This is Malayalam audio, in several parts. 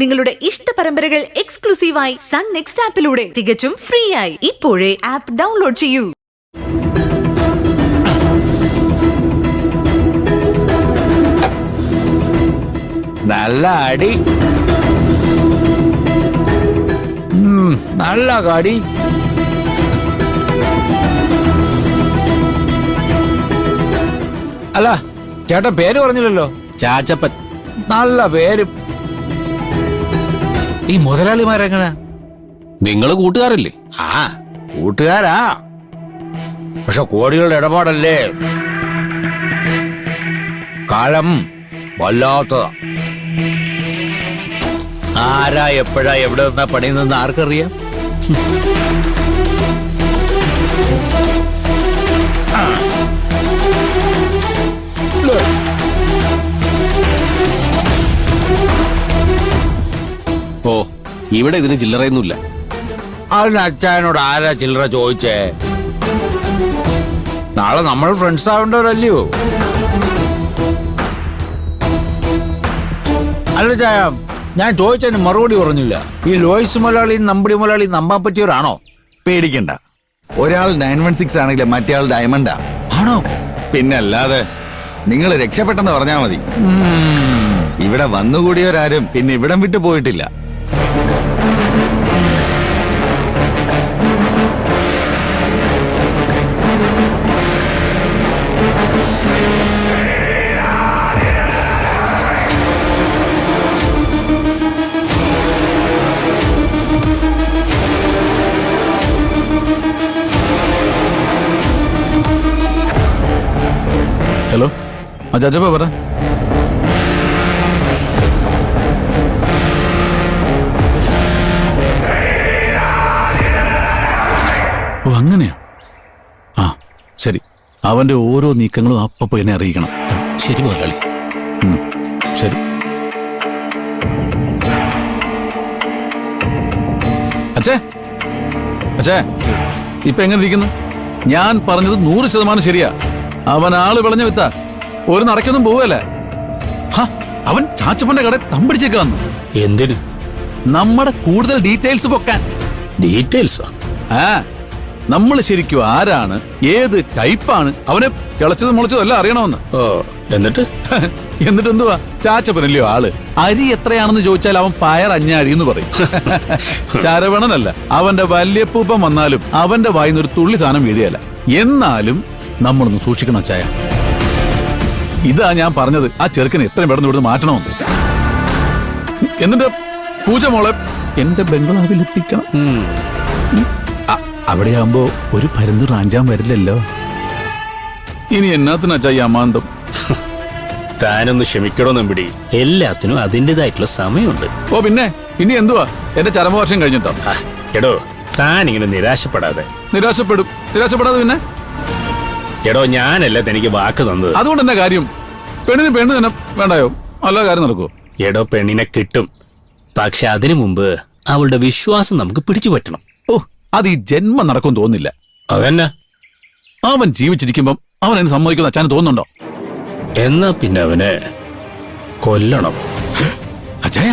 നിങ്ങളുടെ ഇഷ്ട പരമ്പരകൾ എക്സ്ക്ലൂസീവായി സൺ നെക്സ്റ്റ് ആപ്പിലൂടെ തികച്ചും ഫ്രീ ആയി ഇപ്പോഴേ ആപ്പ് ഡൗൺലോഡ് ചെയ്യൂ. നല്ല അടി, നല്ല കടി. അല്ല ചേട്ടൻ പേര് പറഞ്ഞില്ലല്ലോ. ചാച്ചപ്പൻ. നല്ല പേര്. ഈ മുതലാളിമാരെങ്ങനെ? നിങ്ങള് കൂട്ടുകാരല്ലേ? ആ, കൂട്ടുകാരാ. പക്ഷെ കോടികളുടെ ഇടപാടല്ലേ. കാലം വല്ലാത്തതാ. ആരാ എപ്പോഴാ എവിടെ നിന്നാ പണി നിന്ന് ആർക്കറിയാം? ഓ, ഇവിടെ ഇതിന് ചില്ലറയൊന്നുമില്ല. അതിന് അച്ചായനോട് ആരാ ചില്ലറ ചോദിച്ചേ? നാളെ നമ്മൾ ഫ്രണ്ട്സ് ആവേണ്ടവരല്ലയോ? അല്ല ചായ, ഞാൻ ചോദിച്ചതിന് മറുപടി പറഞ്ഞില്ല. ഈ ലോയിസ് മുതലാളിയും നമ്പടി മുതലാളിയും നമ്പാൻ പറ്റിയവരാണോ? പേടിക്കണ്ട, ഒരാൾ 916 ആണെങ്കിലേ മറ്റേ ആൾ ഡയമണ്ടാ. ആണോ? പിന്നല്ലാതെ. നിങ്ങൾ രക്ഷപ്പെട്ടെന്ന് പറഞ്ഞാ മതി. ഇവിടെ വന്നുകൂടിയവരാരും പിന്നെ ഇവിടം വിട്ടു പോയിട്ടില്ല. ഹലോ, ആ ചാച്ചപ്പ പറ. ഓ, അങ്ങനെയാ? ആ ശരി, അവന്റെ ഓരോ നീക്കങ്ങളും അപ്പപ്പോ എന്നെ അറിയിക്കണം. ശരി മുതലാളി. ശരി. അച്ഛേ, അച്ഛേ, ഇപ്പൊ എങ്ങനെ ഇരിക്കുന്നു? ഞാൻ പറഞ്ഞത് 100% ശരിയാ. അവൻ ആള് വിളഞ്ഞ വിത്ത, ഒരു നടക്കൊന്നും പോവല്ല. അവൻ ചാച്ചപ്പന്റെ കട തമ്പടിച്ചേക്കാന്ന്. എന്തിന്? നമ്മുടെ കൂടുതൽ ഡീറ്റെയിൽസ് പൊക്കാൻ. ഡീറ്റെയിൽസോ? ആ, നമ്മൾ ശരിക്കും ആരാണ്, ഏത് ടൈപ്പാണ്, അവനെ കിളച്ചത് മുളച്ചതും എല്ലാം അറിയണമെന്ന്. ഓ, എന്നിട്ട് എന്നിട്ട് എന്തുവാ, ചാച്ചപ്പനല്ലയോ ആള്. അരി എത്രയാണെന്ന് ചോദിച്ചാൽ അവൻ പയർ അഞ്ഞാഴി എന്ന് പറയും. ചാരവണനല്ല, അവന്റെ വല്യപ്പൂപ്പം വന്നാലും അവന്റെ വായിന്ന് ഒരു തുള്ളി സാധനം വീഴുകയല്ല. എന്നാലും നമ്മളൊന്ന് സൂക്ഷിക്കണം ചായ. ഇതാ ഞാൻ പറഞ്ഞത്, ആ ചെറുക്കനെ എത്രയും പെട്ടെന്ന് ഇവിടുന്ന് മാറ്റണമെന്ന്. എന്നിട്ട് പൂജ മോളെ എന്റെ ബംഗ്ലാവിൽ എത്തിക്കണം. അവിടെയാകുമ്പോ ഒരു പരുന്ത് റാഞ്ചാൻ വരില്ലല്ലോ. ഇനി എന്നാത്തിനാ ചായ അമാന്തം? താനൊന്ന് ക്ഷമിക്കണോ നമ്പിടി, എല്ലാത്തിനും അതിൻ്റെതായിട്ടുള്ള സമയമുണ്ട്. ഓ പിന്നെ, ഇനി എന്തുവാ എന്റെ ചരമവർഷം കഴിഞ്ഞിട്ടോ? എടോ, താൻ ഇങ്ങനെ നിരാശപ്പെടാതെ. നിരാശപ്പെടാതെ പിന്നെ? എടോ, ഞാനല്ല തനിക്ക് വാക്ക് തന്നത്. അതുകൊണ്ട് തന്നെ കാര്യം? പെണ്ണിന് പെണ്ണ് തന്നെ വേണ്ടായോ? നല്ല കാര്യം നടക്കുവോ? എടോ, പെണ്ണിനെ കിട്ടും. പക്ഷെ അതിനു മുമ്പ് അവളുടെ വിശ്വാസം നമുക്ക് പിടിച്ചു പറ്റണം. ഓ, അത് ഈ ജന്മം നടക്കും തോന്നില്ല. അതന്നെ. അവൻ ജീവിച്ചിരിക്കുമ്പം അവൻ എന്നെ സമ്മതിക്കുന്ന അച്ഛന് തോന്നുന്നുണ്ടോ? എന്നാ പിന്നെ അവനെ കൊല്ലണം. അച്ഛായ,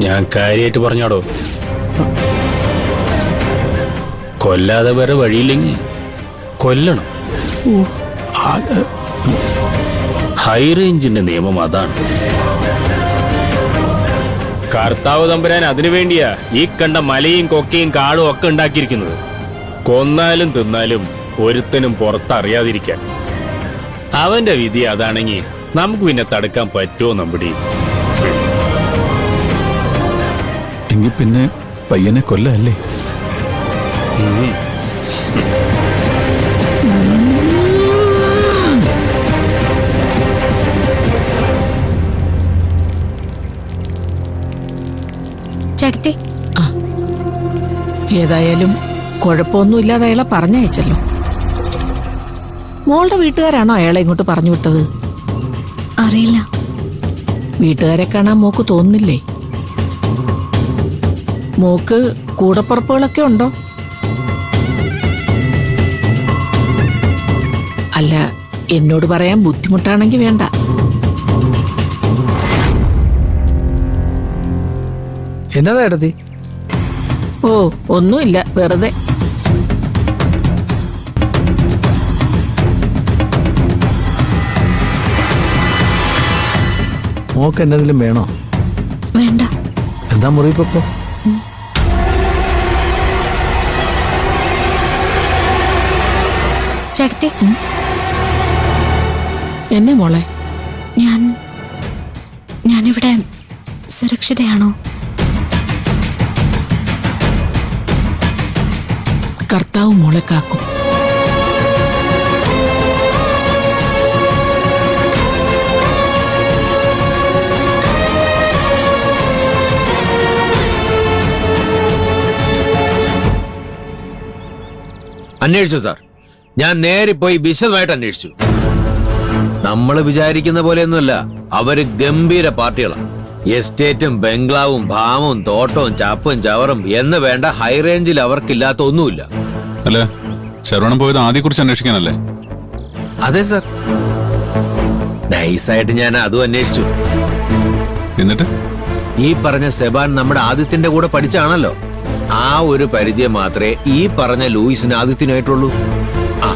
ഞാൻ കാര്യമായിട്ട് പറഞ്ഞാടോ. കൊല്ലാതെ വേറെ വഴിയില്ലെങ്കിൽ കൊല്ലണം. ഹൈ റേഞ്ചിന്റെ നിയമം അതാണ്. കർത്താവ് തമ്പുരാൻ അതിനു വേണ്ടിയാ ഈ കണ്ട മലയും കൊക്കയും കാടും ഒക്കെ ഉണ്ടാക്കിയിരിക്കുന്നത്. കൊന്നാലും തിന്നാലും ഒരുത്തനും പുറത്തറിയാതിരിക്കാൻ. അവന്റെ വിധി അതാണെങ്കിൽ നമുക്ക് പിന്നെ തടുക്കാൻ പറ്റുമോ നമ്പടി? എങ്കിൽ പിന്നെ പയ്യനെ കൊല്ലല്ലേ? ചേട്ടത്തി, ഏതായാലും കുഴപ്പമൊന്നുമില്ലാതെ അയാളെ പറഞ്ഞയച്ചല്ലോ. മോളുടെ വീട്ടുകാരാണോ അയാളെ ഇങ്ങോട്ട് പറഞ്ഞു വിട്ടത്? അറിയില്ല. വീട്ടുകാരെ കാണാൻ മോക്ക് തോന്നുന്നില്ലേ? മോക്ക് കൂടപ്പുറപ്പുകളൊക്കെ ഉണ്ടോ? അല്ല, എന്നോട് പറയാൻ ബുദ്ധിമുട്ടാണെങ്കിൽ വേണ്ട. എന്നതാ ഏട്ടത്തി? ഓ ഒന്നുമില്ല, വെറുതെ. മോക്ക് എന്നതിലും വേണോ? വേണ്ട. എന്താ മുറിയിപ്പോ? ചേട്ടത്തി, എന്നെ മോളെ? ഞാനിവിടെ സുരക്ഷിതയാണോ? കർത്താവ് മോളെ കാക്കും. അന്വേഷിച്ചു സാർ. ഞാൻ നേരെ പോയി വിശദമായിട്ട് അന്വേഷിച്ചു. നമ്മൾ വിചാരിക്കുന്ന പോലെയൊന്നുമല്ല. അവര് ഗംഭീര പാർട്ടികളാണ്. എസ്റ്റേറ്റും ബംഗ്ലാവും ഭാമവും തോട്ടവും ചാപ്പും ചവറും എന്ന് വേണ്ട ഹൈ റേഞ്ചിൽ അവർക്കില്ലാത്ത ഒന്നുമില്ല. അല്ല, ശരവണൻ പോയത് ആദ്യ കുറിച്ച് അന്വേഷിക്കാനല്ലേ? അതെ സാർ. നൈസായിട്ട് ഞാൻ അതും അന്വേഷിച്ചു. എന്നിട്ട് ഈ പറഞ്ഞ സെബാൻ നമ്മുടെ ആദിത്യന്റെ കൂടെ പഠിച്ചാണല്ലോ. ആ ഒരു പരിചയം മാത്രമേ ഈ പറഞ്ഞ ലൂയിസിന് ആദിത്യനായിട്ടുള്ളൂ. ആ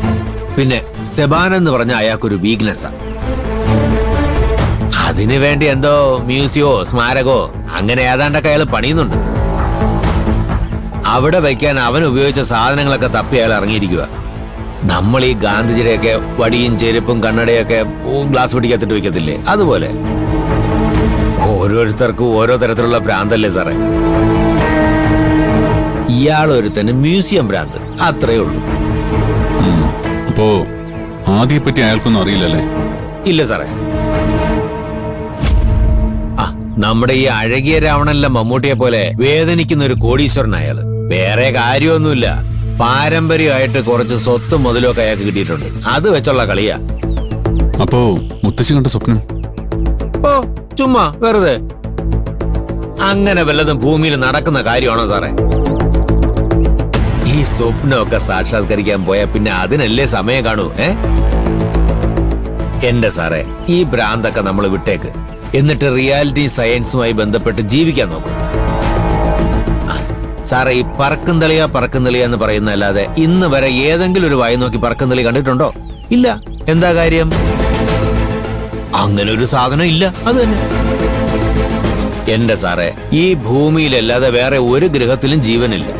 പിന്നെ സെബാൻ എന്ന് പറഞ്ഞ അയാൾക്കൊരു വീക്ക്നെസ്സാ. അതിനു വേണ്ടി എന്തോ മ്യൂസിയമോ സ്മാരകോ അങ്ങനെ ഏതാണ്ടൊക്കെ അയാൾ പണിയുന്നുണ്ട്. അവിടെ വയ്ക്കാൻ അവൻ ഉപയോഗിച്ച സാധനങ്ങളൊക്കെ തപ്പി അയാൾ ഇറങ്ങിയിരിക്കുക. നമ്മൾ ഈ ഗാന്ധിജിയുടെയൊക്കെ വടിയും ചെരുപ്പും കണ്ണടയൊക്കെ ഗ്ലാസ് പിടിക്കത്തിട്ട് വെക്കത്തില്ലേ, അതുപോലെ. ഓരോരുത്തർക്കും ഓരോ തരത്തിലുള്ള ഭ്രാന്തല്ലേ സാറേ. ഇയാളൊരുത്തന് മ്യൂസിയം ഭ്രാന്ത്, അത്രേ ഉള്ളൂ. അപ്പോ ആദ്യയെ പറ്റി അയാൾക്കൊന്നും അറിയില്ലല്ലേ? ഇല്ല സാറേ. ആ നമ്മുടെ ഈ അഴകിയ രാവണല്ല മമ്മൂട്ടിയെ പോലെ വേദനിക്കുന്ന ഒരു കോടീശ്വരൻ അയാള്. വേറെ കാര്യമൊന്നുമില്ല. പാരമ്പര്യമായിട്ട് കുറച്ച് സ്വത്തും മുതലും ഒക്കെ അയാൾക്ക് കിട്ടിയിട്ടുണ്ട്. അത് വെച്ചുള്ള കളിയാ. അപ്പോ മുത്തശ്ശി കണ്ട സ്വപ്നം? ഓ ചുമ്മാ വെറുതെ. അങ്ങനെ വല്ലതും ഭൂമിയിൽ നടക്കുന്ന കാര്യമാണോ സാറേ? ഈ സ്വപ്നമൊക്കെ സാക്ഷാത്കരിക്കാൻ പോയാ പിന്നെ അതിനല്ലേ സമയം കാണൂ. എന്റെ സാറേ, ഈ ഭ്രാന്തൊക്കെ നമ്മൾ വിട്ടേക്ക്. എന്നിട്ട് റിയാലിറ്റി സയൻസുമായി ബന്ധപ്പെട്ട് ജീവിക്കാൻ നോക്കും. സാറേ, ഈ പറക്കുന്തളിയ എന്ന് പറയുന്നതല്ലാതെ ഇന്ന് വരെ ഏതെങ്കിലും ഒരു വായി നോക്കി പറക്കുന്തളി കണ്ടിട്ടുണ്ടോ? ഇല്ല. എന്താ കാര്യം? അങ്ങനെ ഒരു സാധനം ഇല്ല. അത് തന്നെ. എന്റെ സാറേ, ഈ ഭൂമിയിലല്ലാതെ വേറെ ഒരു ഗ്രഹത്തിലും ജീവനില്ല.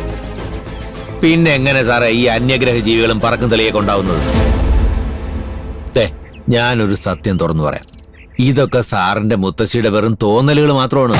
പിന്നെ എങ്ങനെ സാറേ ഈ അന്യഗ്രഹ ജീവികളും പറക്കും തെളിയൊക്കെ ഉണ്ടാവുന്നത്? ഞാനൊരു സത്യം തുറന്നു പറയാം. ഇതൊക്കെ സാറിന്റെ മുത്തശ്ശിയുടെ വെറും തോന്നലുകൾ മാത്രമാണ്.